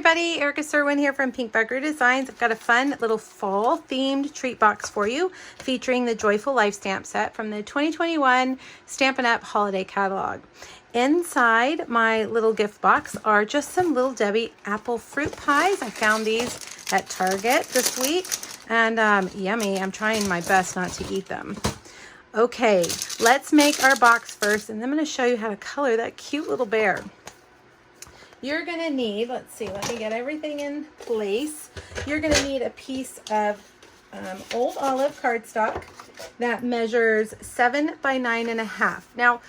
everybody, Erica Serwin here from Pink Bugger Designs. I've got a fun little fall themed treat box for you featuring the Joyful Life stamp set from the 2021 Stampin' Up! Holiday Catalog. Inside my little gift box are just some Little Debbie apple fruit pies. I found these at Target this week and yummy. I'm trying my best not to eat them. Okay, let's make our box first and then I'm going to show you how to color that cute little bear. You're going to need, let's see, let me get everything in place. You're going to need a piece of old olive cardstock that measures 7 by 9.5. Now,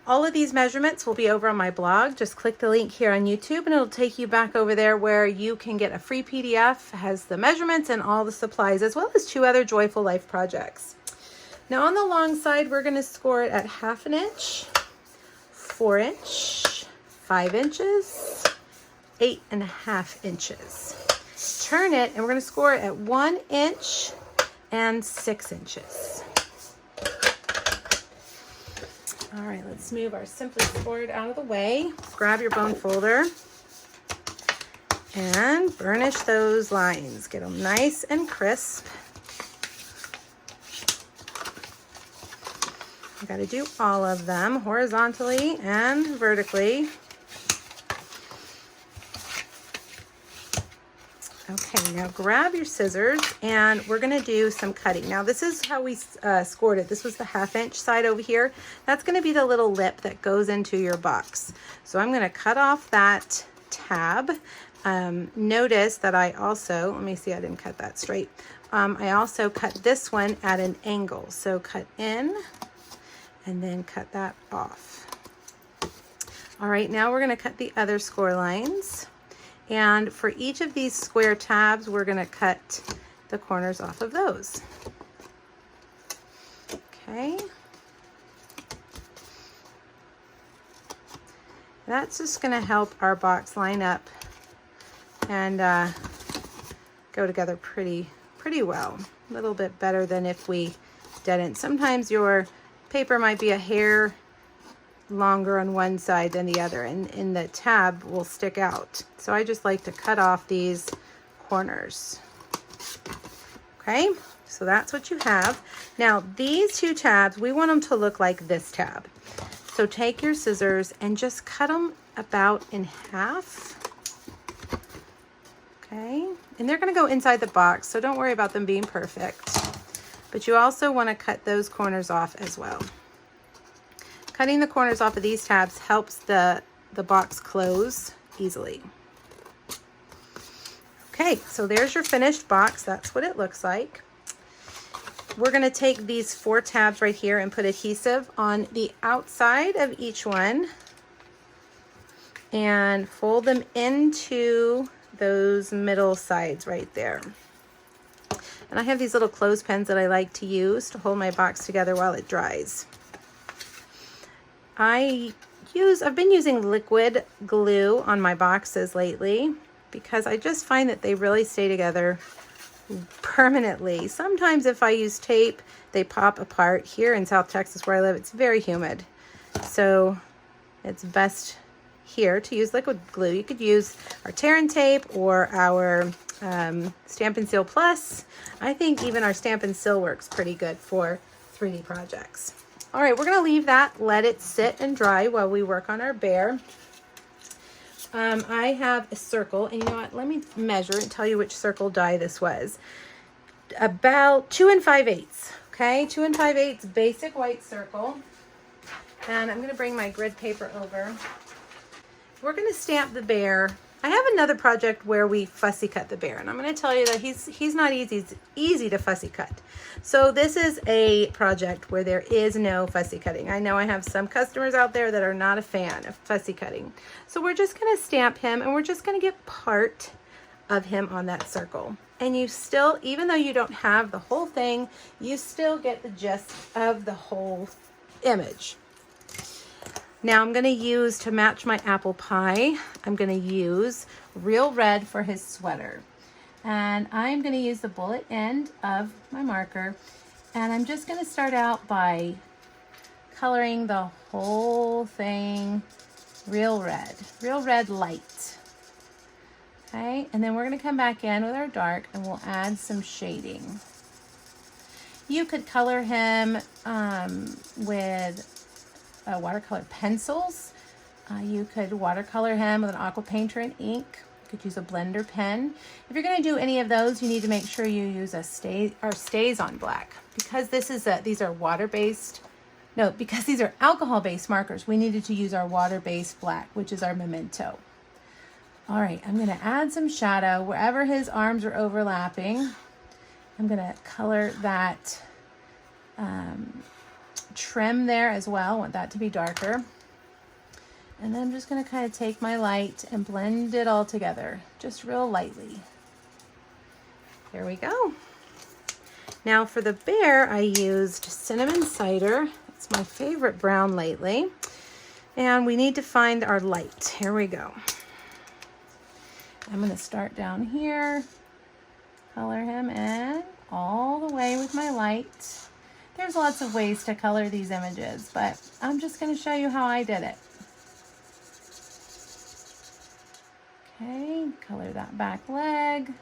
all of these measurements will be over on my blog. Just click the link here on YouTube and it'll take you back over there where you can get a free PDF. It has the measurements and all the supplies as well as 2 other Joyful Life projects. Now on the long side, we're going to score it at 1/2 inch, 4 inch, 5 inches, 8.5 inches. Turn it and we're going to score it at 1 inch and 6 inches. All right, let's move our Simply Scored out of the way. Grab your bone folder and burnish those lines. Get them nice and crisp. You got to do all of them horizontally and vertically. Okay, now grab your scissors and we're going to do some cutting. Now this is how we scored it. This was the 1/2 inch side over here. That's going to be the little lip that goes into your box. So I'm going to cut off that tab. Notice that I also, let me see, I didn't cut that straight. I also cut this one at an angle. So cut in and then cut that off. All right, now we're going to cut the other score lines. And for each of these square tabs, we're going to cut the corners off of those. Okay. That's just going to help our box line up and go together pretty well. A little bit better than if we didn't. Sometimes your paper might be a hair longer on one side than the other and the tab will stick out. So I just like to cut off these corners. Okay, so that's what you have. Now these 2 tabs, we want them to look like this tab. So take your scissors and just cut them about in half. Okay, and they're going to go inside the box, so don't worry about them being perfect. But you also want to cut those corners off as well. Cutting the corners off of these tabs helps the box close easily. Okay, so there's your finished box. That's what it looks like. We're going to take these 4 tabs right here and put adhesive on the outside of each one and fold them into those middle sides right there. And I have these little clothespins that I like to use to hold my box together while it dries. I've been using liquid glue on my boxes lately because I just find that they really stay together permanently. Sometimes if I use tape, they pop apart. Here in South Texas where I live, it's very humid. So it's best here to use liquid glue. You could use our Terran tape or our Stampin' Seal Plus. I think even our Stampin' Seal works pretty good for 3D projects. All right, we're going to leave that, let it sit and dry while we work on our bear. I have a circle, and you know what? Let me measure and tell you which circle die this was. About 2 5/8. Okay, 2 5/8 basic white circle. And I'm going to bring my grid paper over. We're going to stamp the bear. I have another project where we fussy cut the bear, and I'm going to tell you that he's not easy to fussy cut. So this is a project where there is no fussy cutting. I know I have some customers out there that are not a fan of fussy cutting. So we're just going to stamp him, and we're just going to get part of him on that circle. And you still, even though you don't have the whole thing, you still get the gist of the whole image. Now I'm going to use, to match my apple pie, I'm going to use Real Red for his sweater. And I'm going to use the bullet end of my marker. And I'm just going to start out by coloring the whole thing real red light. Okay, and then we're going to come back in with our dark and we'll add some shading. You could color him with watercolor pencils. You could watercolor him with an aqua painter and ink. You could use a blender pen. If you're going to do any of those, you need to make sure you use a StazOn black. Because these are water-based, no, because these are alcohol-based markers, we needed to use our water-based black, which is our Memento. All right, I'm going to add some shadow wherever his arms are overlapping. I'm going to color that trim there as well. I want that to be darker. And then I'm just going to kind of take my light and blend it all together, just real lightly. There we go. Now for the bear, I used cinnamon cider. It's my favorite brown lately. And we need to find our light. Here we go. I'm going to start down here, color him in all the way with my light. There's lots of ways to color these images, but I'm just going to show you how I did it. Okay, color that back leg.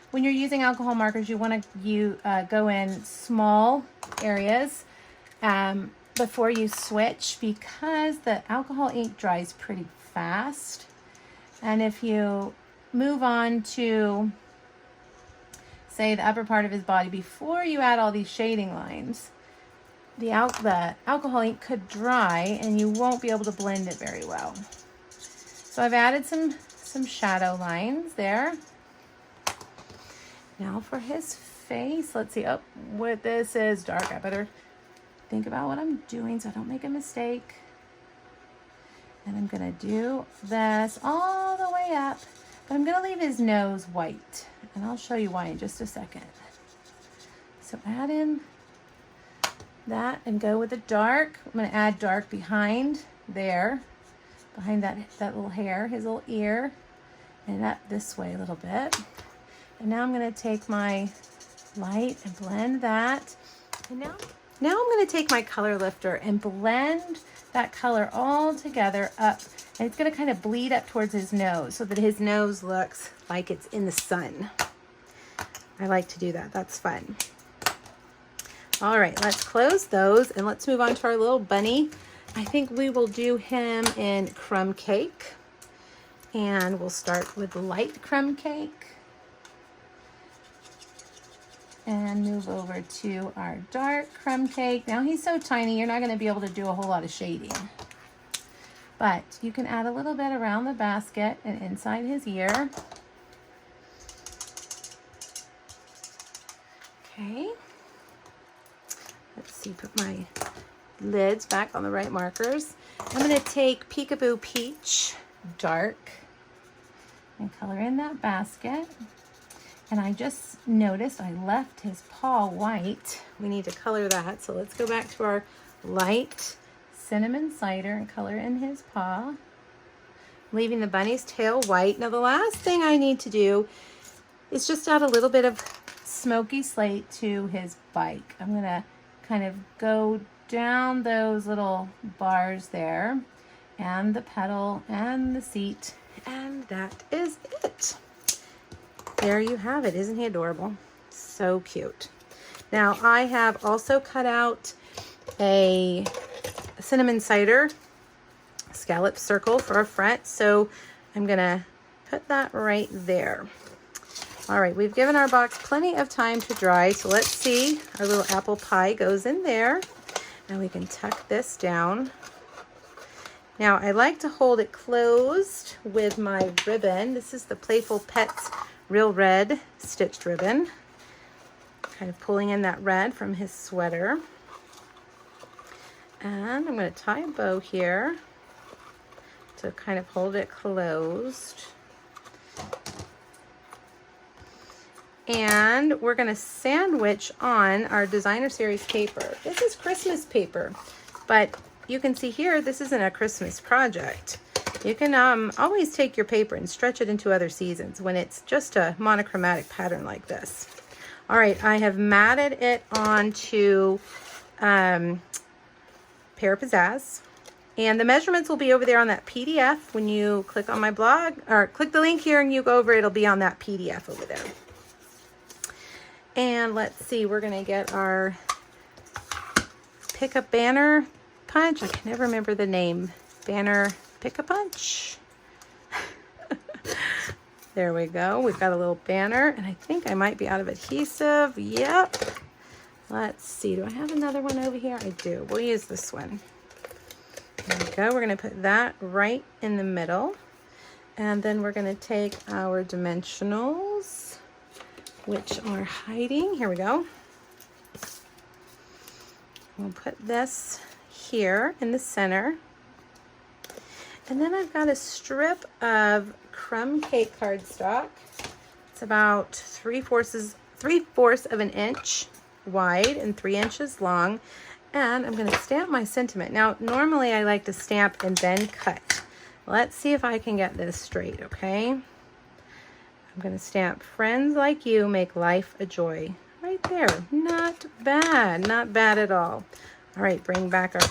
When you're using alcohol markers, you want to go in small areas before you switch, because the alcohol ink dries pretty fast. And if you move on to, say, the upper part of his body before you add all these shading lines, the alcohol ink could dry and you won't be able to blend it very well. So I've added some shadow lines there. Now for his face, let's see. Oh, what this is dark. I better think about what I'm doing so I don't make a mistake. And I'm going to do this all the way up, but I'm going to leave his nose white, and I'll show you why in just a second. So add in that and go with the dark. I'm going to add dark behind there, behind that little hair, his little ear, and up this way a little bit. And now I'm going to take my light and blend that. And now I'm going to take my color lifter and blend that color all together up, and it's going to kind of bleed up towards his nose so that his nose looks like it's in the sun. I like to do that. That's fun. All right, let's close those and let's move on to our little bunny. I think we will do him in crumb cake, and we'll start with light crumb cake and move over to our dark crumb cake. Now he's so tiny, you're not going to be able to do a whole lot of shading, but you can add a little bit around the basket and inside his ear. Okay, let's see, put my lids back on the right markers. I'm going to take Peekaboo Peach dark and color in that basket. And I just noticed I left his paw white. We need to color that. So let's go back to our light cinnamon cider and color in his paw, leaving the bunny's tail white. Now the last thing I need to do is just add a little bit of smoky slate to his bike. I'm going to kind of go down those little bars there, and the pedal and the seat, and that is it. There you have it. Isn't he adorable? So cute. Now I have also cut out a cinnamon cider scallop circle for our front, so I'm gonna put that right there. All right, we've given our box plenty of time to dry, so let's see. Our little apple pie goes in there, and we can tuck this down. Now I like to hold it closed with my ribbon. This is the Playful Pets Real Red stitched ribbon, kind of pulling in that red from his sweater. And I'm going to tie a bow here to kind of hold it closed. And we're going to sandwich on our designer series paper. This is Christmas paper, but you can see here this isn't a Christmas project. You can always take your paper and stretch it into other seasons when it's just a monochromatic pattern like this. All right, I have matted it onto Pear Pizzazz, And the measurements will be over there on that PDF. When you click on my blog or click the link here and you go over, it'll be on that PDF over there. And let's see, we're going to get our Pick-A-Banner punch. I can never remember the name. Banner Pick-A-Punch. There we go. We've got a little banner, and I think I might be out of adhesive. Yep. Let's see. Do I have another one over here? I do. We'll use this one. There we go. We're going to put that right in the middle. And then we're going to take our dimensionals, which are hiding. Here we go. We'll put this here in the center. And then I've got a strip of crumb cake cardstock. It's about 3/4 of an inch wide and 3 inches long. And I'm going to stamp my sentiment. Now, normally I like to stamp and then cut. Let's see if I can get this straight, okay? I'm going to stamp, friends like you make life a joy. Right there. Not bad. Not bad at all. All right, bring back our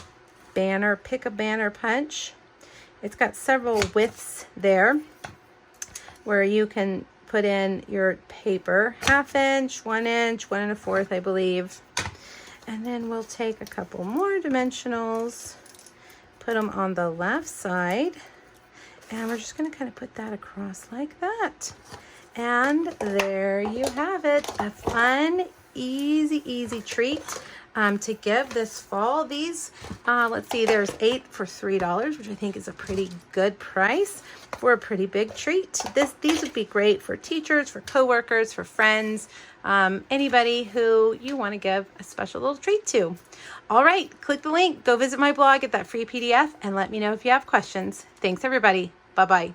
banner, Pick-A-Banner punch. It's got several widths there where you can put in your paper. 1/2 inch, 1 inch, 1 1/4, I believe. And then we'll take a couple more dimensionals, put them on the left side, and we're just going to kind of put that across like that. And there you have it, a fun, easy treat to give this fall. These, let's see, there's 8 for $3, which I think is a pretty good price for a pretty big treat. These would be great for teachers, for coworkers, for friends, anybody who you want to give a special little treat to. All right, click the link, go visit my blog, get that free PDF, and let me know if you have questions. Thanks, everybody. Bye-bye.